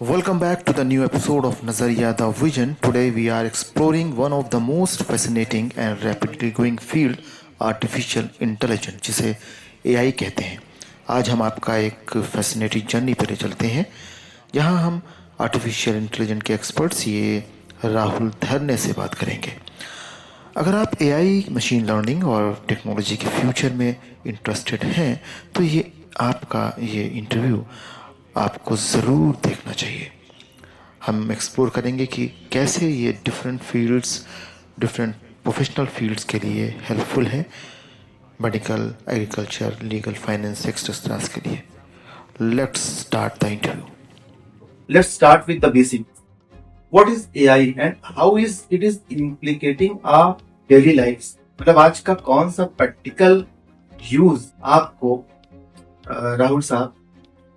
Welcome back to the new episode of Nazariya the Vision. Today we are exploring one of the most fascinating and rapidly growing field, artificial intelligence, जिसे AI कहते हैं। आज हम आपका एक fascinating journey पर ले चलते हैं, जहां हम आर्टिफिशियल इंटेलिजेंस के एक्सपर्ट्स ये राहुल धरने से बात करेंगे। अगर आप एआई, मशीन लर्निंग और टेक्नोलॉजी के फ्यूचर में इंटरेस्टेड हैं, तो ये आपका ये इंटरव्यू आपको ज़रूर देखना चाहिए। हम एक्सप्लोर करेंगे कि कैसे ये different fields, different professional fields के लिए हेल्पफुल है, medical, agriculture, legal, finance, etceteras के लिए। Let's start the interview. Let's start with the basic. What is AI and how is it is implicating our daily lives? मतलब आज का कौन सा प्रैक्टिकल यूज आपको राहुल साहब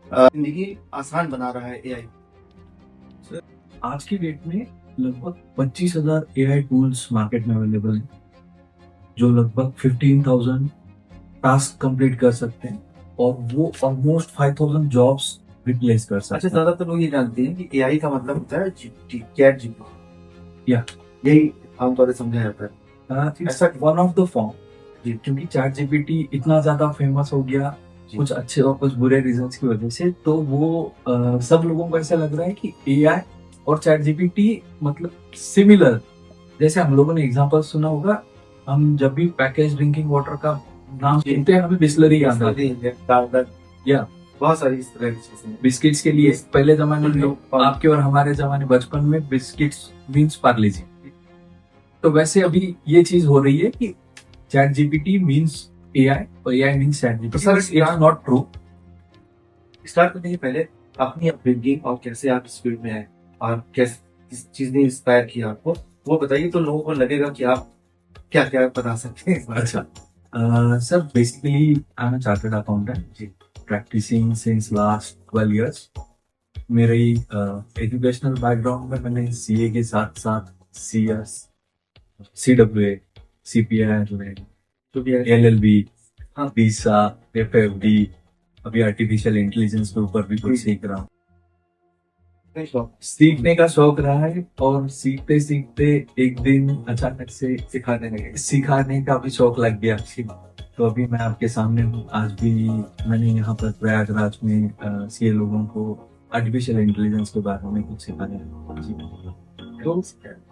जिंदगी आसान बना रहा है एआई? सर, आज की डेट में लगभग 25,000 एआई टूल्स मार्केट में अवेलेबल हैं, जो लगभग 15,000 टास्क कंप्लीट कर सकते हैं और वो ऑलमोस्ट 5,000 जॉब्स रिप्लेस कर सकते अच्छा, हैं। ज्यादातर लोग ये जानते हैं कि एआई का मतलब होता है जीपीटी, चैट जीपीटी, या यही आमतौर से समझा जाता है। ऐसा वन ऑफ द फॉर्म, जी। क्योंकि चैट जीपीटी इतना ज्यादा फेमस हो गया जी। कुछ अच्छे और कुछ बुरे रीजंस की वजह से, तो वो सब लोगों को ऐसा लग रहा है कि एआई और चैट जीपीटी मतलब सिमिलर। जैसे हम लोगों ने एग्जांपल सुना होगा, हम जब भी पैकेज ड्रिंकिंग वाटर का नाम जी। सुनते हैं हमें बिस्लरी याद आती है। या बहुत सारी इस तरह की चीजें। बिस्किट्स के लिए पहले जमाने में और- आपके और हमारे जमाने बचपन में बिस्किट्स मीन्स पार्ले जी, तो वैसे अभी ये चीज हो रही है कि चैट जीपीटी मीन्स एआई और एआई मीन्स चैट तो sir, GPT. It's not true. Start करने के पहले अपनी अपब्रिंगिंग और कैसे आप इस फील्ड में हैं और कैसे किस चीज ने इंस्पायर किया आपको, वो बताइए, तो लोगों को लगेगा कि आप क्या क्या बता सकते हैं इस बारे में। अच्छा, sir basically I am a chartered accountant, जी। Practicing since last 12 years. मेरे एजुकेशनल बैकग्राउंड में मैंने सीए के साथ साथ सीएस, सीडब्ल्यूए, सीपीआई, तो भी है। एलएलबी, हाँ। वीसा, एफएफडी, अभी आर्टिफिशियल इंटेलिजेंस के ऊपर भी कुछ सीख रहा हूँ। नहीं शौक। सीखने का शौक रहा है और सीखते सीखते एक दिन अचानक से सिखाने लगे। सिखाने का भी शौक लग गया। तो अभी मैं आपके सामने हूँ। आज भी मैंने यहाँ पर प्रयागराज में सीए लोगों को आर्टिफिशियल इंटेलिजेंस के बारे में कुछ सिखाने तो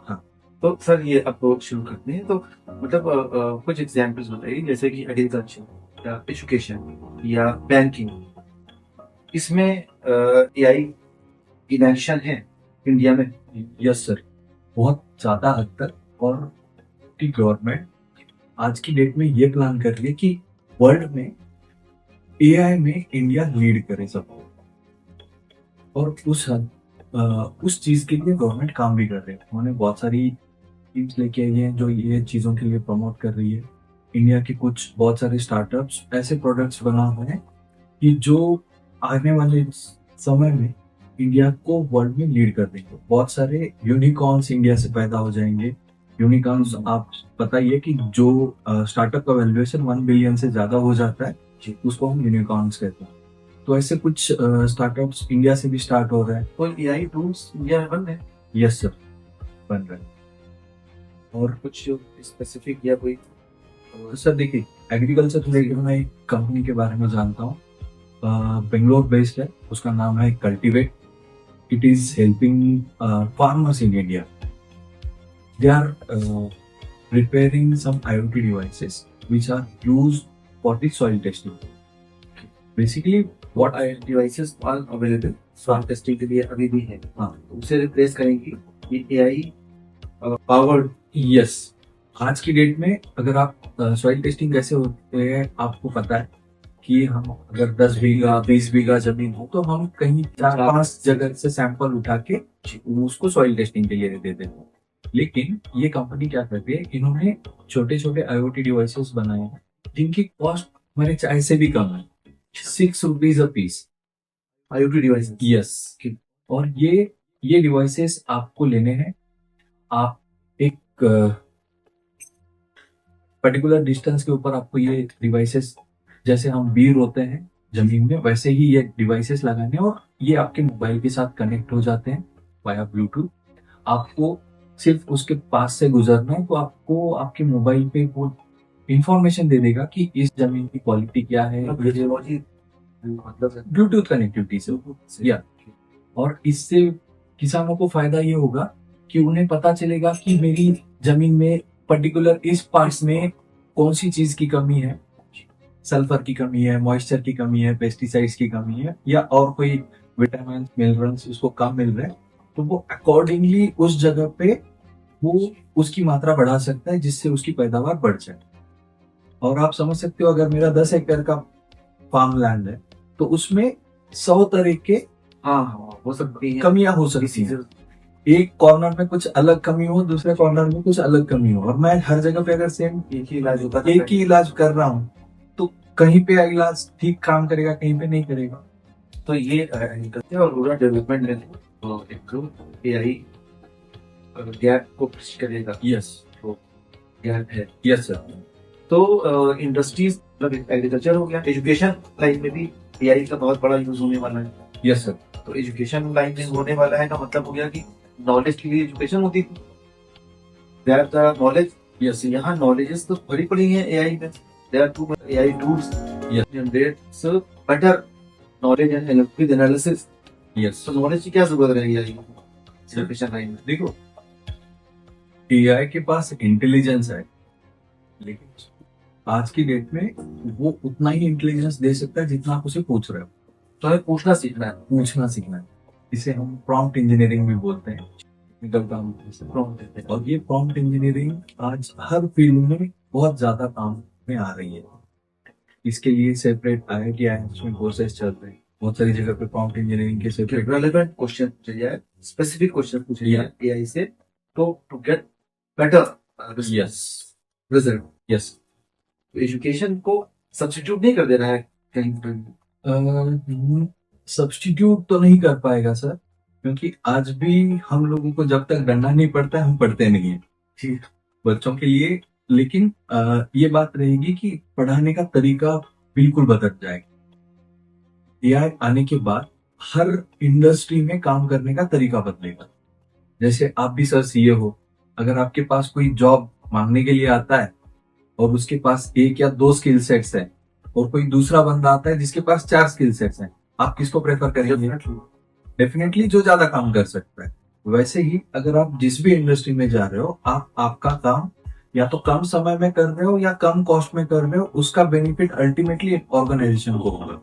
हाँ। तो सर, ये आपको शुरू करते हैं, तो मतलब कुछ एग्जांपल्स बताइए, जैसे कि एग्रीकल्चर या एजुकेशन या बैंकिंग, इसमें एआई इन एक्शन है इंडिया में? यस सर, बहुत ज्यादा हद तक। और की गवर्नमेंट आज की डेट में ये प्लान कर रही है कि वर्ल्ड में एआई में इंडिया लीड करे सब, और उस चीज के लिए गवर्नमेंट काम भी कर रही है। उन्होंने बहुत सारी टीम्स लेके आई हैं जो ये चीजों के लिए प्रमोट कर रही है। इंडिया के कुछ बहुत सारे स्टार्टअप्स ऐसे प्रोडक्ट्स बना हुए हैं कि जो आने वाले समय में इंडिया को वर्ल्ड में लीड कर देंगे। बहुत सारे यूनिकॉर्न्स इंडिया से पैदा हो जाएंगे। यूनिकॉर्न्स, आप बताइए कि जो स्टार्टअप का वैल्यूएशन 1 बिलियन से ज्यादा हो जाता है, उसको हम यूनिकॉर्न्स कहते हैं। तो ऐसे कुछ स्टार्टअप्स इंडिया से भी स्टार्ट हो रहे हैं। तो एआई टूल्स इंडिया में बन रहे हैं? यस सर, बन रहे हैं। और कुछ स्पेसिफिक या कोई? सर देखिए, एग्रीकल्चर रिलेटेड मैं एक कंपनी के बारे में जानता हूँ, बेंगलोर बेस्ड है, उसका नाम है Cultivate. It is helping farmers in India. They are preparing some IoT devices which are used for the soil testing. Basically, what I devices are available soil testing के लिए अभी भी है, हाँ उसे रिप्लेस करेंगी ये एआई पावर्ड? यस, आज की डेट में अगर आप सॉइल टेस्टिंग कैसे होते हैं आपको पता है कि हम अगर 10 बीघा 20 बीघा जमीन हो तो हम कहीं 4-5 जगह से सैंपल उठा के उसको सॉइल टेस्टिंग के लिए दे देते हैं। लेकिन ये कंपनी क्या करती है, इन्होंने छोटे छोटे IoT डिवाइसेस बनाए हैं जिनकी कॉस्ट हमारे चाय से भी कम है, 6 rupees a piece. IoT device? Yes. और ये डिवाइसेस आपको लेने हैं। आप एक पर्टिकुलर डिस्टेंस के ऊपर आपको ये डिवाइसेस, जैसे हम बीर होते हैं जमीन में, वैसे ही ये डिवाइसेस लगाने और ये आपके मोबाइल के साथ कनेक्ट हो जाते हैं वाया ब्लूटूथ। आपको सिर्फ उसके पास से गुजरना है तो आपको आपके मोबाइल पे वो इंफॉर्मेशन दे देगा कि इस जमीन की क्वालिटी क्या है, रेडियोलॉजी मतलब ब्लूटूथ कनेक्टिविटी से या। और इससे किसानों को फायदा ये होगा कि उन्हें पता चलेगा कि मेरी जमीन में पर्टिकुलर इस पार्ट्स में कौन सी चीज की कमी है, सल्फर की कमी है, मॉइस्चर की कमी है, पेस्टिसाइड्स की कमी है, या और कोई विटामिन मिनरल्स उसको कम मिल रहे हैं, तो वो अकॉर्डिंगली उस जगह पे वो उसकी मात्रा बढ़ा सकता है जिससे उसकी पैदावार बढ़ जाए। और आप समझ सकते हो अगर मेरा 10 एकड़ का फार्म लैंड है तो उसमें 100 तरह के हाँ हाँ हो सकती है कमियां हो सकती हैं। एक कॉर्नर में कुछ अलग कमी हो, दूसरे कॉर्नर में कुछ अलग कमी हो, और मैं हर जगह पे अगर सेम एक ही इलाज होता है एक ही इलाज कर रहा हूँ तो कहीं पे इलाज ठीक काम करेगा, कहीं पे नहीं करेगा। तो ये एग्रीकल्चर और रूरल डेवलपमेंट में तो एक एआई गैप को फिश करेगा, यस तो गैप है। Yes sir. तो इंडस्ट्रीज मतलब एग्रीकल्चर हो गया, एजुकेशन लाइन में भी एआई का बहुत बड़ा यूज होने वाला है। Yes sir. तो एजुकेशन लाइन में होने वाला है का मतलब हो गया कि नॉलेज के लिए एजुकेशन होती थी, देयर द नॉलेज। यस यहाँ नॉलेजेस तो बड़ी पड़ी है एआई में, there are two AI tools Yes. Generates better knowledge and with analysis. Yes. तो नॉलेज की क्या जरूरत रहेगी एजुकेशन लाइन में? देखो एआई के पास इंटेलिजेंस है, लेकिन आज की डेट में वो उतना ही इंटेलिजेंस दे सकता है जितना आप उसे पूछ रहे हो। तो हमें पूछना सीखना है। पूछना सीखना है, इसे हम प्रॉम्प्ट इंजीनियरिंग भी बोलते हैं, टेक्निकल काम जैसे prompt देते हैं। और ये प्रॉम्प्ट इंजीनियरिंग आज हर फील्ड में बहुत ज्यादा काम में आ रही है। इसके लिए सेपरेट IIT उसमें कोर्सेज चल रहे हैं, बहुत सारी जगह पे प्रॉम्प्ट इंजीनियरिंग के सेपरेट। रेलेवेंट क्वेश्चन पूछे जाए, स्पेसिफिक क्वेश्चन पूछे जाए एआई से, तो to get better yes result. Yes. Education को सब्स्टिट्यूट नहीं कर दे रहा है कहीं पर। सब्स्टिट्यूट तो नहीं कर पाएगा सर, क्योंकि आज भी हम लोगों को जब तक डंडा नहीं पड़ता है हम पढ़ते नहीं है ठीक। बच्चों के लिए। लेकिन ये बात रहेगी कि पढ़ाने का तरीका बिल्कुल बदल जाएगा। एआई आने के बाद हर इंडस्ट्री में काम करने का तरीका बदलेगा। जैसे आप भी सर सीए हो, अगर आपके पास कोई जॉब मांगने के लिए आता है और उसके पास 1 या 2 स्किल सेट्स है, और कोई दूसरा बंदा आता है जिसके पास 4 स्किल सेट्स हैं, आप किसको प्रेफर करेंगे? डेफिनेटली जो ज्यादा काम कर सकता है। वैसे ही अगर आप जिस भी इंडस्ट्री में जा रहे हो, आप आपका काम या तो कम समय में कर रहे हो या कम कॉस्ट में कर रहे हो, उसका बेनिफिट अल्टीमेटली ऑर्गेनाइजेशन को होगा।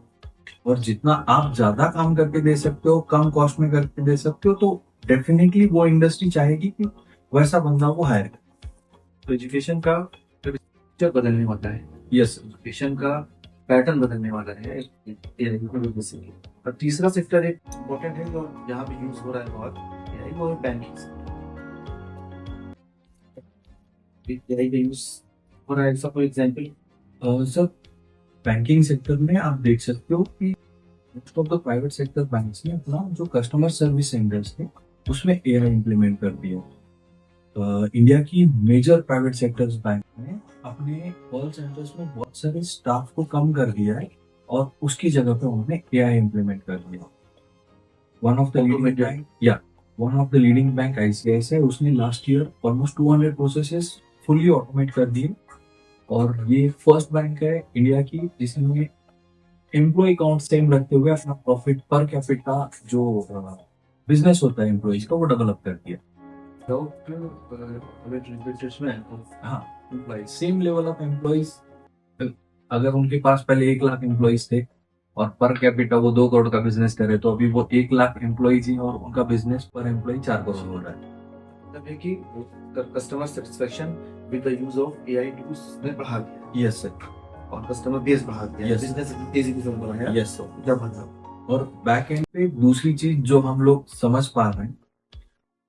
और जितना आप ज्यादा काम करके दे सकते हो, कम कॉस्ट में करके दे सकते हो, तो डेफिनेटली वो इंडस्ट्री चाहेगी कि वैसा बंदा वो हायर करे। तो एजुकेशन का स्ट्रक्चर बदलने वाला है। यस। एजुकेशन का पैटर्न बदलने वाला है एआई की वजह से। और तीसरा सेक्टर एक इम्पोर्टेंट है जो यहाँ पे यूज हो रहा है बहुत एआई, वो है बैंकिंग सेक्टर। एआई का यूज हो रहा है, इसका कोई एग्जांपल? सर बैंकिंग सेक्टर में आप देख सकते हो कि most of the private sector banks ने अपना जो कस्टमर सर्विस सेंटर्स थे उसमें एआई इंप्लीमेंट कर दिया। इंडिया की मेजर प्राइवेट सेक्टर्स बैंक ने अपने कॉल सेंटर्स में बहुत सारे स्टाफ को कम कर दिया है और उसकी जगह पे उन्होंने एआई इंप्लीमेंट कर दिया। One of the leading bank ICICI उसने last year almost 200 processes fully automate कर दिए। और ये फर्स्ट बैंक है इंडिया की जिसने एम्प्लॉय काउंट सेम रखते हुए अपना प्रॉफिट पर कैपिटा जो बिजनेस होता है एम्प्लॉयज का वो डेवलप कर दिया। हाँ, सेम लेवल ऑफ एम्प्लॉयज, अगर उनके पास पहले 1 लाख एम्प्लॉयज थे और पर कैपिटा वो 2 करोड़ का बिजनेस करे, तो अभी वो 1 लाख एम्प्लॉयज ही और उनका बिजनेस पर एम्प्लॉय 4 करोड़ हो रहा है। मतलब है कि customer satisfaction with the use of AI tools ने बढ़ा दिया। Yes sir. और कस्टमर बेस बढ़ा दिया, Yes. बिजनेस तेजी से बढ़ाया। Yes sir. जब मतलब और बैक एंड पे दूसरी चीज जो हम लोग समझ पा रहे हैं,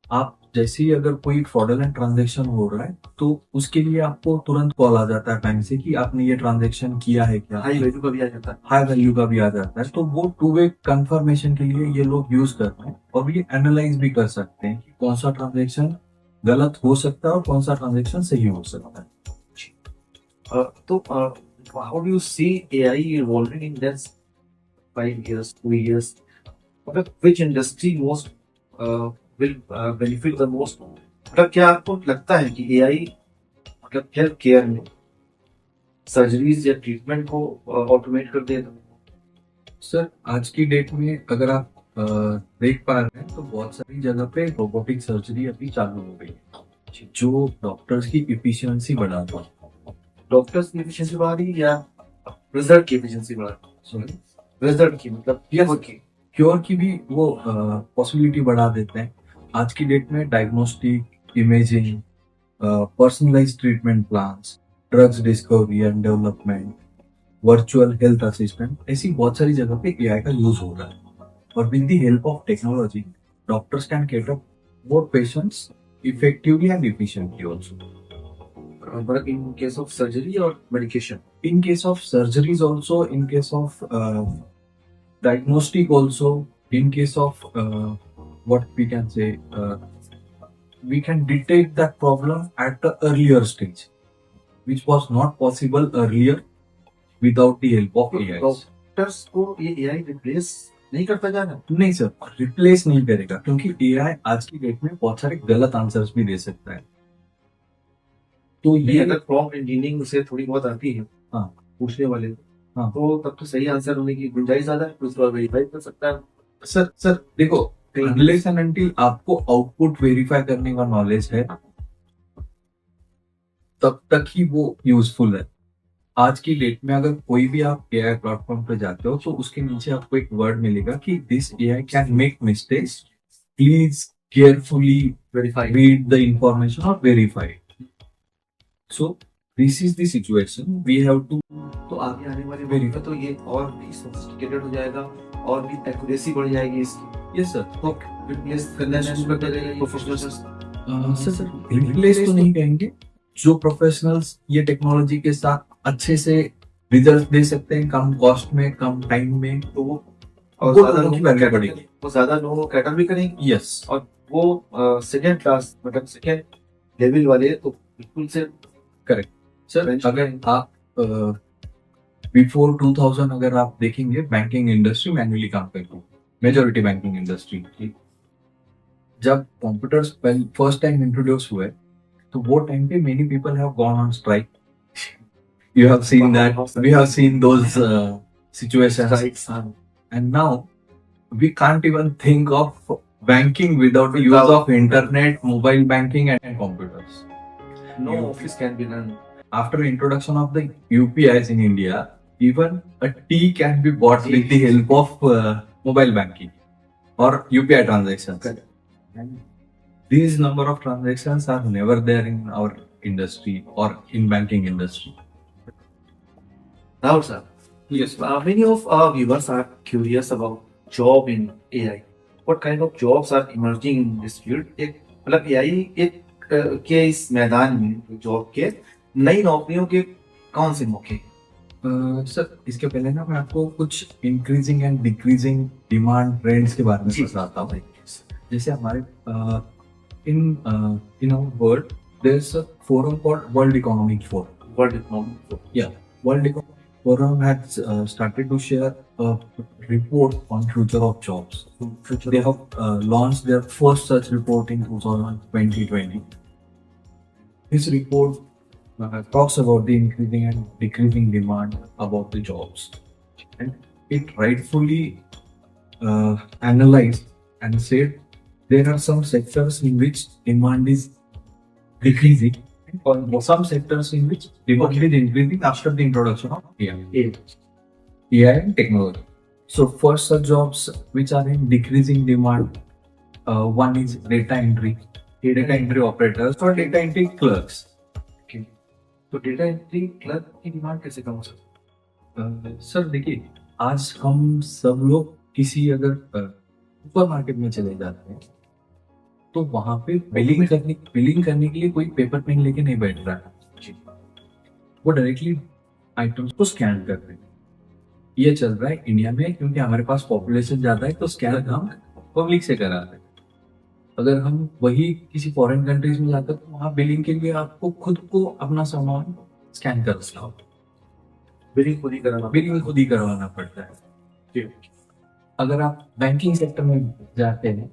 आप जैसे ही अगर कोई फ्रॉडलेंट ट्रांजैक्शन हो रहा है तो उसके लिए आपको तुरंत कॉल आ जाता है बैंक से कि आपने ये ट्रांजैक्शन किया है क्या। हाई वैल्यू का भी आ जाता है। हाई वैल्यू का भी आ जाता है, तो वो 2 वे कंफर्मेशन के लिए ये लोग यूज करते हैं और ये एनालाइज भी कर सकते हैं कि कौन सा ट्रांजैक्शन गलत हो सकता है और कौन सा ट्रांजैक्शन सही हो सकता है। तो how do you see AI evolving in this 5 years, 2 years, मतलब which industry most will benefit the most? मतलब क्या आपको लगता है कि एआई मतलब हेल्थ केयर में सर्जरीज या ट्रीटमेंट को ऑटोमेट कर देगा? सर आज की डेट में अगर आप देख पा रहे हैं तो बहुत सारी जगह पे रोबोटिक सर्जरी अभी चालू हो गई है जो डॉक्टर्स की इफिशियंसी बढ़ाता है। डॉक्टर्स की एफिशिएंसी बढ़ा रही है या रिजल्ट की एफिशिएंसी बढ़ा रही सॉरी, है? रिजल्ट की मतलब Yes. की क्योर की भी वो पॉसिबिलिटी बढ़ा देते हैं। आज की डेट में diagnostic, imaging, personalised treatment plans, drugs discovery and development, virtual health assistant, ऐसी बहुत सारी जगह पे एआई का यूज हो रहा है। और with the help of technology doctors can cater more patients effectively and efficiently also. but in case of surgery or medication? In case of surgeries also, in case of diagnostic also, in case of what we can say, we can detect that problem at the earlier stage, which was not possible earlier without the help of AI. Doctors को ये AI replace नहीं करता जा रहा? नहीं sir, replace नहीं करेगा क्योंकि एआई आज की डेट में बहुत सारे गलत आंसर्स भी दे सकता है। तो नहीं, ये अगर प्रॉम्प्ट इंजीनियरिंग से थोड़ी बहुत आती है हाँ पूछने वाले को, हाँ। तो तब तो सही आंसर होने की गुंजाइश ज्यादा है, उसको वेरीफाई कर सकता है। सर देखो, अनलेस एंड अनटिल आपको आउटपुट वेरीफाई करने का नॉलेज है तब तक ही वो यूजफुल है। आज की डेट में अगर कोई भी आप एआई प्लेटफॉर्म पे जाते हो तो उसके नीचे आपको एक वर्ड मिलेगा कि this AI can make mistakes, please carefully verify read the information or verify it. So this is the situation we have to. तो आगे आने वाले वक्त में तो ये और भी सोफिस्टिकेटेड हो जाएगा और भी एक्यूरेसी बढ़ जाएगी इसकी। Yes sir. तो रिप्लेस करना शुरू कर देगा प्रोफेशनल्स। सर रिप्लेस तो नहीं कहेंगे, जो प्रोफेशनल्स ये टेक्नोलॉजी के साथ अच्छे से रिजल्ट दे सकते हैं कम कॉस्ट में, कम टाइम में, तो वो और वो ज्यादा लोगों की लोगों वैल्यू को बढ़ेगी। वो ज्यादा लोगों को कैटर भी करेंगे यस और वो सेकेंड क्लास मतलब सेकेंड लेवल वाले तो बिल्कुल से करेक्ट सर। Bench अगर आप बिफोर 2000 अगर आप देखेंगे बैंकिंग इंडस्ट्री मैन्युअली काम करती है, मेजोरिटी बैंकिंग इंडस्ट्री। जब कंप्यूटर्स फर्स्ट टाइम इंट्रोड्यूस हुए तो वो टाइम पे many people have gone on strike. You have seen that, we have seen those situations, and now we can't even think of banking without the use of internet, mobile banking and computers. no office can be run. After introduction of the UPIs in India, even a tea can be bought with the help of mobile banking or UPI transactions. Correct. And these number of transactions are never there in our industry or in banking industry. Now sir, Yes. many of our viewers are curious about job in AI. What kind of jobs are emerging in this field? एक मतलब AI एक के इस मैदान में job के नई नौकरियों के कौन से मौके? सर इसके पहले ना मैं आपको कुछ increasing and decreasing demand trends के बारे में जी। बताता हूँ। जैसे हमारे in our world there is a forum called World Economic Forum. World Economic World Economic Forum has started to share a report on future of jobs. They have launched their first such report in 2020. This report talks about the increasing and decreasing demand about the jobs, and it rightfully analyzed and said there are some sectors in which demand is decreasing, or some sectors in which demand is increasing after the introduction of AI and technology. So first such jobs which are in decreasing demand, one is data entry operators or data entry clerks. तो data entry clerk की demand कैसे कम हो सकती sir देखिए, आज हम सब लोग किसी अगर सुपर मार्केट में चले जाते हैं तो वहां पे बिलिंग करने के लिए कोई पेपर पेन लेके नहीं बैठ रहा है, वो डायरेक्टली आइटम्स को स्कैन कर रहे हैं। ये चल रहा है इंडिया में क्योंकि हमारे पास पॉपुलेशन ज्यादा है, तो स्कैन हम पब्लिक से करा रहे हैं। अगर हम वही किसी फॉरेन कंट्रीज में जाते तो वहाँ बिलिंग के लिए आपको खुद को अपना सामान स्कैन करना होगा, बिलिंग खुद ही कराना? बिलिंग खुद ही करवाना पड़ता है। अगर आप बैंकिंग सेक्टर में जाते हैं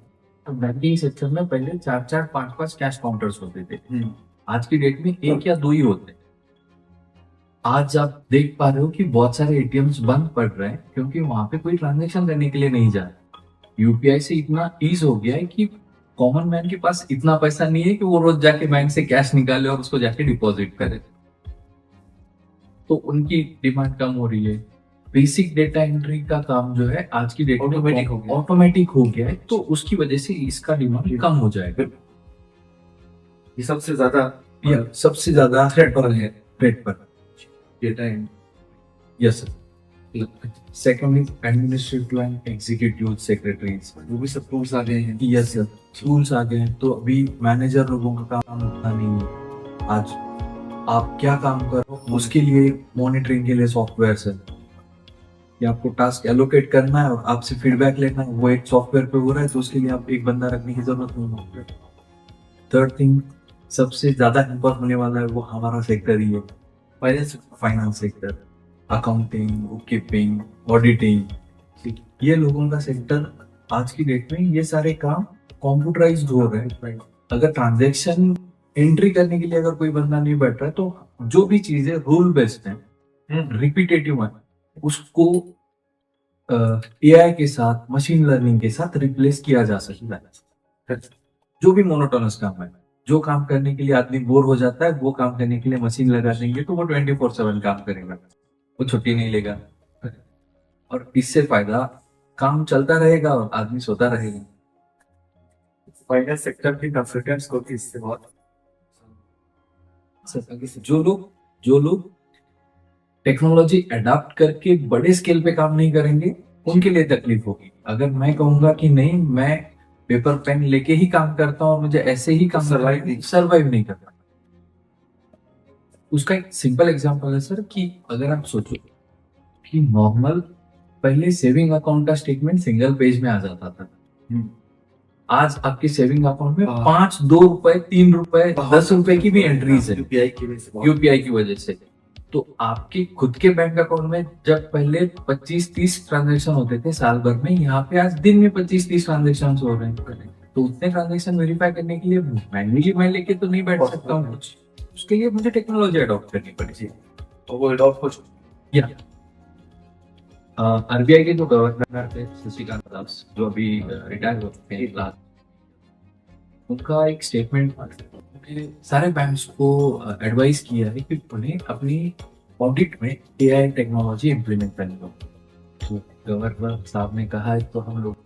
तो बैंकिंग सेक्टर में पहले 4-4, 5-5 कैश काउंटर्स होते थे। आज की डेट में 1 या 2 ही होते हैं। आज आप देख पा रहे हो कि बहुत सारे एटीएम्स बंद पड़ रहे हैं क्योंकि वहां पे कोई ट्रांजैक्शन करने के लिए नहीं जा रहा। यूपीआई से इतना ईज हो गया है कि कॉमन मैन के पास इतना पैसा नहीं है कि वो रोज जाके बैंक से कैश निकाले और उसको जाके डिपॉजिट करे, तो उनकी डिमांड कम हो रही है। बेसिक डेटा एंट्री का काम जो है आज की डेट में ऑटोमेटिक हो गया है, तो उसकी वजह से इसका डिमांड कम हो जाएगा। ये सबसे ज्यादा थ्रेट पर data and yes sir. Second is administrative and executive secretaries, वो भी सब टूल्स आ गए हैं। यस सर, टूल्स आ गए हैं। तो अभी मैनेजर लोगों का काम उतना नहीं है। आज आप क्या काम करो उसके लिए मॉनिटरिंग के लिए सॉफ्टवेयर है कि आपको टास्क एलोकेट करना है और आपसे फीडबैक लेना है, वो एक सॉफ्टवेयर पे हो रहा है, तो उसके लिए आप एक बंदा रखने की जरूरत नहीं है। थर्ड थिंग, सबसे ज्यादा हेल्पर होने वाला है वो हमारा सेक्टर ही है, finance sector, accounting, book keeping, auditing. ये लोगों का सेक्टर आज की डेट में ये सारे काम कंप्यूटराइज्ड हो रहे हैं। अगर ट्रांजैक्शन एंट्री करने के लिए अगर कोई बंदा नहीं बैठ रहा है तो जो भी चीजें रूल बेस्ड है, रिपीटेटिव है, उसको एआई के साथ, मशीन लर्निंग के साथ रिप्लेस किया जा सकता है। जो भी मोनोटोनस काम है, जो काम करने के लिए आदमी बोर हो जाता है, वो काम करने के लिए मशीन लगा देंगे तो वो 24/7 काम करेगा, वो छुट्टी नहीं लेगा। और इससे फायदा, काम चलता रहेगा और आदमी सोता रहेगा। फाइनेंस सेक्टर की कंसल्टेंट्स को भी इससे बहुत जो लोग टेक्नोलॉजी अडॉप्ट करके बड़े स्केल पे काम नहीं करेंगे, उनके लिए तकलीफ होगी। अगर मैं कहूंगा कि नहीं, मैं पेपर पेन लेके ही काम करता हूँ और मुझे ऐसे ही काम सर्वाइव नहीं करता। उसका एक सिंपल एग्जांपल है सर कि अगर आप सोचो कि नॉर्मल पहले सेविंग अकाउंट का स्टेटमेंट सिंगल पेज में आ जाता था। आज आपके सेविंग अकाउंट में 5, 2 रुपए, 3 रुपए, 10 रुपए की भी एंट्रीज है यूपीआई की वजह से। तो आपके खुद के बैंक अकाउंट में जब पहले 25-30 ट्रांजैक्शन होते थे साल भर में, यहाँ पे आज दिन में 25-30 ट्रांजैक्शन हो रहे हैं। तो उतने ट्रांजैक्शन वेरीफाई करने के लिए मैन्युअली मैं लेके तो नहीं बैठ सकता हूँ, उसके लिए मुझे टेक्नोलॉजी अडॉप्ट करनी पड़ेगी। और वो अडॉप्ट हो चुकी है। आरबीआई के जो गवर्नर थे शशिकांत दास, जो अभी रिटायर हो चुके हैं, उनका एक स्टेटमेंट सारे बैंक्स को एडवाइस किया है कि उन्हें अपनी ऑडिट में एआई टेक्नोलॉजी इम्प्लीमेंट करनी होगी। तो गवर्नर साहब ने कहा है तो हम लोग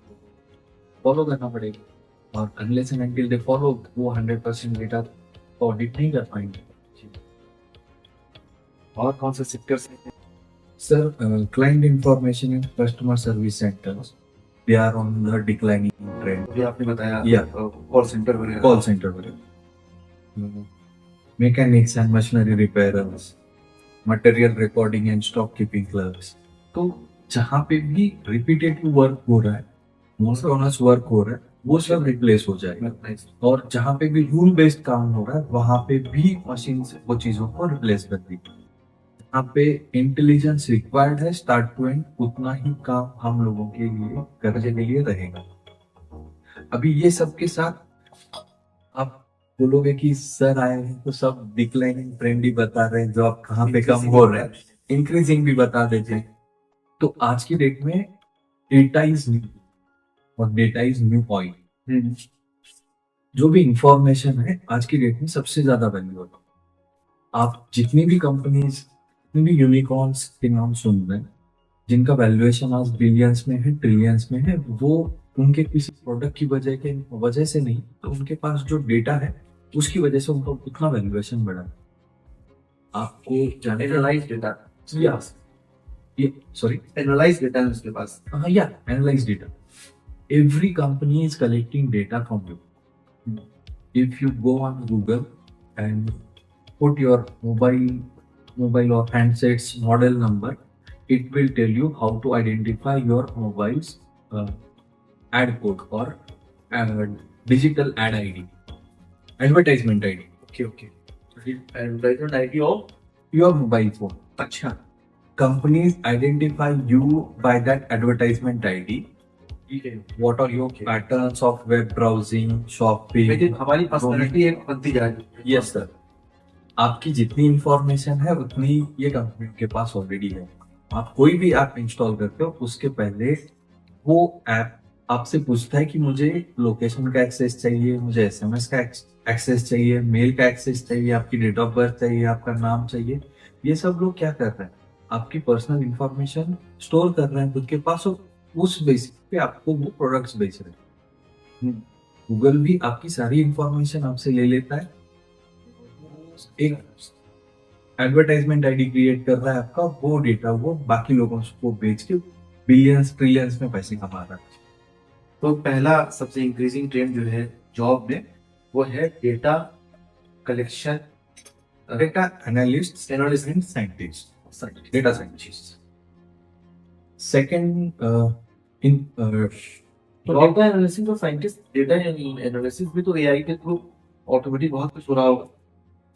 फॉलो करना पड़ेगा, और unless and until they follow, वो 100% डेटा ऑडिट नहीं कर पाएंगे। और कौन से सेक्टर्स हैं? Sir, client information and customer service centers, they are on the declining trend. अभी आपने बताया कॉल सेंटर वगैरह, mechanics and machinery repairs, material recording and stock keeping clerks. तो जहाँ पे भी रिपीटेटिव वर्क हो रहा है, मोनोटोनस वर्क हो रहा है, वो सब रिप्लेस हो जाएगा। और जहाँ पे भी रूल बेस्ड काम हो रहा है, वहां पे भी मशीन वो चीजों को रिप्लेस कर दी। यहाँ पे इंटेलिजेंस रिक्वायर्ड है स्टार्ट टू एंड, उतना ही काम हम लोगों के लिए करने के लिए रहेगा। अभी ये सब के साथ आप बोलोगे कि सर आए हैं तो सब डिक्लाइनिंग ट्रेंड ही बता रहे हैं, जो आप कहाँ पे कम हो रहे हैं, इंक्रीजिंग भी बता देते हैं। तो आज की डेट में डेटा इज न्यू और डेटा इज न्यू ऑयल। जो भी इंफॉर्मेशन है आज की डेट में सबसे ज्यादा वैल्यू होता है। आप जितनी भी कंपनीज, भी यूनिकॉर्न्स के नाम सुन रहे हैं, जिनका वैल्यूएशन आज बिलियंस में है, ट्रिलियंस में है, वो उनके किसी प्रोडक्ट की वजह से नहीं, तो उनके पास जो डेटा है उसकी वजह से उनका उतना वैल्यूएशन बढ़ा। आपको एनालाइज डेटा, एनालाइज डेटा है उसके पास। Analyse data. Every company is collecting data from you. If you go on Google and put your mobile or handsets model number, it will tell you how to identify your mobile's ad code or digital ad ID, advertisement ID. Okay. Advertisement ID of your mobile phone. अच्छा, companies identify you by that advertisement ID. What are your patterns of web browsing, shopping? लेकिन हमारी personality एक बनती जा रही है। Yes sir, आपकी जितनी इंफॉर्मेशन है उतनी ये कंपनी के पास ऑलरेडी है। आप कोई भी ऐप इंस्टॉल करते हो उसके पहले वो ऐप आपसे पूछता है कि मुझे लोकेशन का एक्सेस चाहिए, मुझे एसएमएस का एक्सेस चाहिए, मेल का एक्सेस चाहिए, आपकी डेट ऑफ बर्थ चाहिए, आपका नाम चाहिए। ये सब लोग क्या कर रहे हैं, आपकी पर्सनल इंफॉर्मेशन स्टोर कर रहे हैं खुद के पास और उस बेसिस पे आपको वो प्रोडक्ट्स बेच रहे हैं। गूगल भी आपकी सारी इंफॉर्मेशन आपसे ले लेता है, एक एडवर्टाइजमेंट आईडी क्रिएट कर रहा है आपका, वो डेटा वो बाकी लोगों को बेच के बिलियंस ट्रिलियंस में पैसे कमा रहा है। तो पहला सबसे इंक्रीजिंग ट्रेंड जो है जॉब में वो है data collection, data analyst analyst and scientist, data scientist. Second in तो डेटा एनालिसिस और साइंटिस्ट, डेटा एनालिसिस भी तो एआई के थ्रू ऑटोमेटिक बहुत कुछ हो रहा होगा।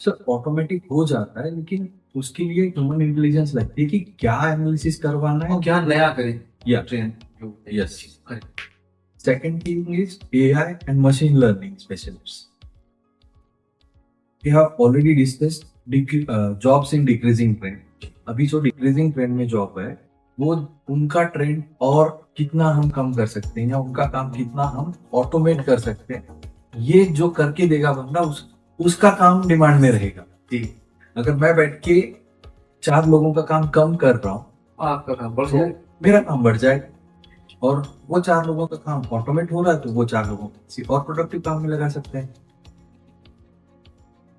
सर ऑटोमेटिक हो जाता है, लेकिन उसके लिए ह्यूमन इंटेलिजेंस लगती है कि क्या एनालिसिस करवाना है, और क्या नया करें या trend. Yes. Second thing is AI and machine learning specialists. We have already discussed jobs in decreasing trend. अभी जो decreasing trend में जॉब है वो उनका ट्रेंड और कितना हम कम कर सकते हैं या उनका काम कितना हम ऑटोमेट कर सकते हैं, ये जो करके देगा बंदा उसका काम डिमांड में रहेगा। जी, अगर मैं बैठ के 4 लोगों का काम कम कर रहा हूँ आपका काम बढ़ तो जाए। मेरा काम बढ़ जाएगा, और वो 4 लोगों का काम ऑटोमेट हो रहा है तो वो 4 लोगों को किसी और प्रोडक्टिव काम में लगा सकते हैं।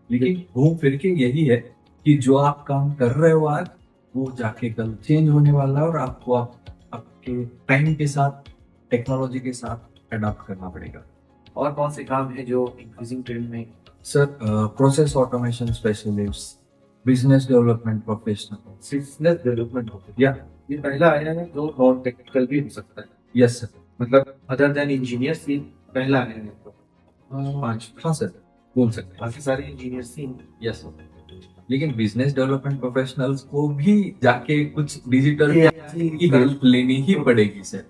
लेकिन घूम फिर के यही है कि जो आप काम कर रहे हो आज वो जाके कल चेंज होने वाला है और आपको आपके टाइम के साथ, टेक्नोलॉजी के साथ अडॉप्ट करना पड़ेगा। और कौन से काम है जो इंक्रीजिंग ट्रेंड में? Sir process automation specialist, business development professional, business development होता है, या ये पहला आया है जो नॉन टेक्निकल भी हो सकता है, यस सर, मतलब अदर देन इंजीनियर्स भी पहला आया है। तो 5 हाँ सर बोल सकते हैं, बाकी सारे इंजीनियर्स ही। Yes sir. लेकिन बिजनेस डेवलपमेंट प्रोफेशनल्स को भी जाके कुछ डिजिटल की हेल्प लेनी ही पड़ेगी सर।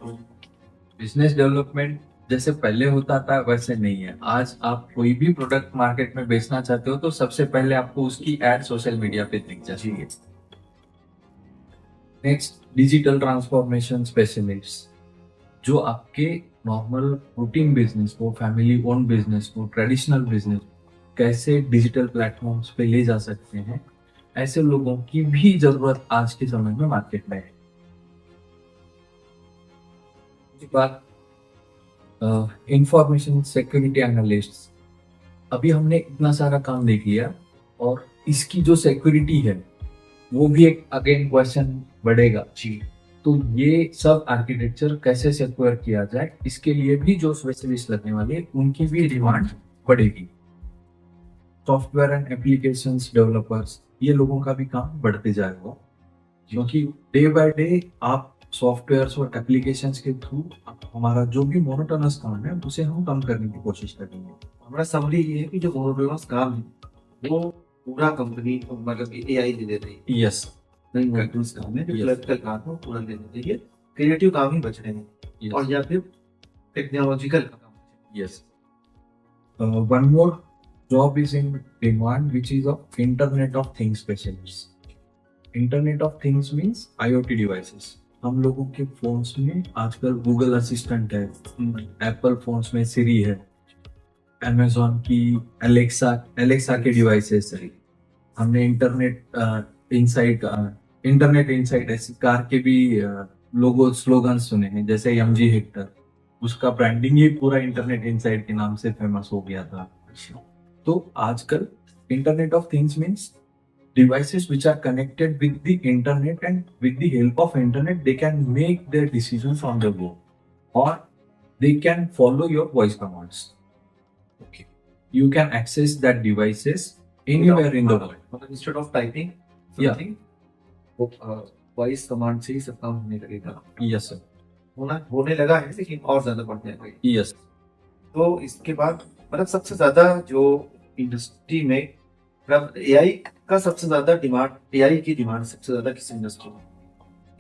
बिजनेस डेवलपमेंट जैसे पहले होता था वैसे नहीं है। आज आप कोई भी प्रोडक्ट मार्केट में बेचना चाहते हो तो सबसे पहले आपको उसकी एड सोशल मीडिया पे दिख जाती है। नेक्स्ट डिजिटल ट्रांसफॉर्मेशन स्पेशलिस्ट, जो आपके नॉर्मल रूटीन बिजनेस को, फैमिली ओन बिजनेस को, ट्रेडिशनल बिजनेस कैसे डिजिटल प्लेटफॉर्म्स पे ले जा सकते हैं, ऐसे लोगों की भी जरूरत आज के समय में मार्केट में है। बात इंफॉर्मेशन सिक्योरिटी एनालिस्ट, अभी हमने इतना सारा काम देख लिया और इसकी जो सिक्योरिटी है वो भी एक अगेन क्वेश्चन बढ़ेगा जी। तो ये सब आर्किटेक्चर कैसे सिक्योर किया जाए, इसके लिए भी जो स्पेशलिस्ट लगने वाले उनकी भी डिमांड बढ़ेगी। सॉफ्टवेयर एंड एप्लीकेशंस डेवलपर्स, ये लोगों का भी काम बढ़ते जाएगा, क्योंकि डे बाय डे आप सॉफ्टवेयर्स और एप्लीकेशंस के थ्रू हमारा जो भी मोनोटोनस काम है उसे हम कम करने की कोशिश करेंगे। हमारा समरी ये है कि जो मोनोटोनस काम है वो पूरा कंपनी मतलब एआई दे देती है। यस, नहीं मोनोटोनस काम है, जो क्लरिकल काम है वो पूरा दे देती है, क्रिएटिव काम ही बच रहे हैं और या फिर टेक्नोलॉजिकल काम। Yes, one more job is in demand which is of Internet of Things specialist. Internet of Things means IoT devices. हम लोगों के फोन्स में आजकल गूगल असिस्टेंट है, एप्पल फोन्स में सिरी है, अमेजोन की एलेक्सा के डिवाइसेस है। हमने इंटरनेट इनसाइट ऐसी कार के भी लोगो स्लोगन सुने हैं, जैसे MG हेक्टर, उसका ब्रांडिंग ही पूरा इंटरनेट इनसाइट के नाम से फेमस हो गया था। तो आजकल internet of things means devices which are connected with the internet, and with the help of internet they can make their decisions on the go, or they can follow your voice commands. Okay, you can access that devices anywhere in the world. मतलब instead of typing something वो voice command से ही सब काम होने लगेगा। Yes sir. होने लगा है, लेकिन और ज्यादा बढ़ जाएगा। Yes. तो इसके बाद मतलब सबसे ज्यादा जो इंडस्ट्री में मतलब एआई का सबसे ज्यादा डिमांड, एआई की डिमांड सबसे ज्यादा किस इंडस्ट्री में?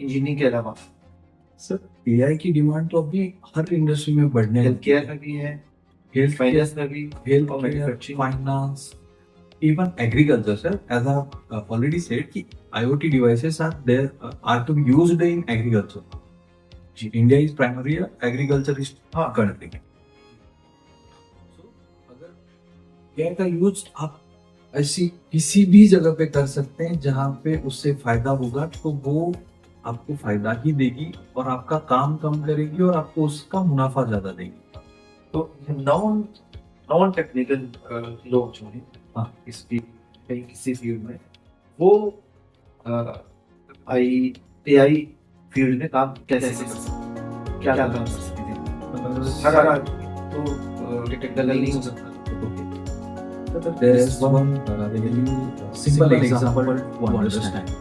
इंजीनियरिंग के अलावा सर एआई की डिमांड तो अभी हर इंडस्ट्री में बढ़ने हेल्थ केयर में भी है, हेल्थ फाइनेंस में भी, हेल्थ और manufacturing. Finance even agriculture sir as I have already said ki IoT devices are there are to be used in agriculture. India is primarily a agriculturist हाँ. country. So अगर AI का use आप ऐसी किसी भी जगह पे कर सकते हैं जहाँ पे उससे फायदा होगा तो वो आपको फायदा ही देगी और आपका काम कम करेगी और आपको उसका मुनाफा ज्यादा देगी. तो नॉन टेक्निकल लोग जो हैं हाँ. इस फील्ड कहीं किसी फील्ड में वो एआई फील्ड में काम कैसे कर सकते हैं, क्या काम कर सकते हैं? हर तो टेक्निकल नहीं हो सकता. There is one very simple example to understand.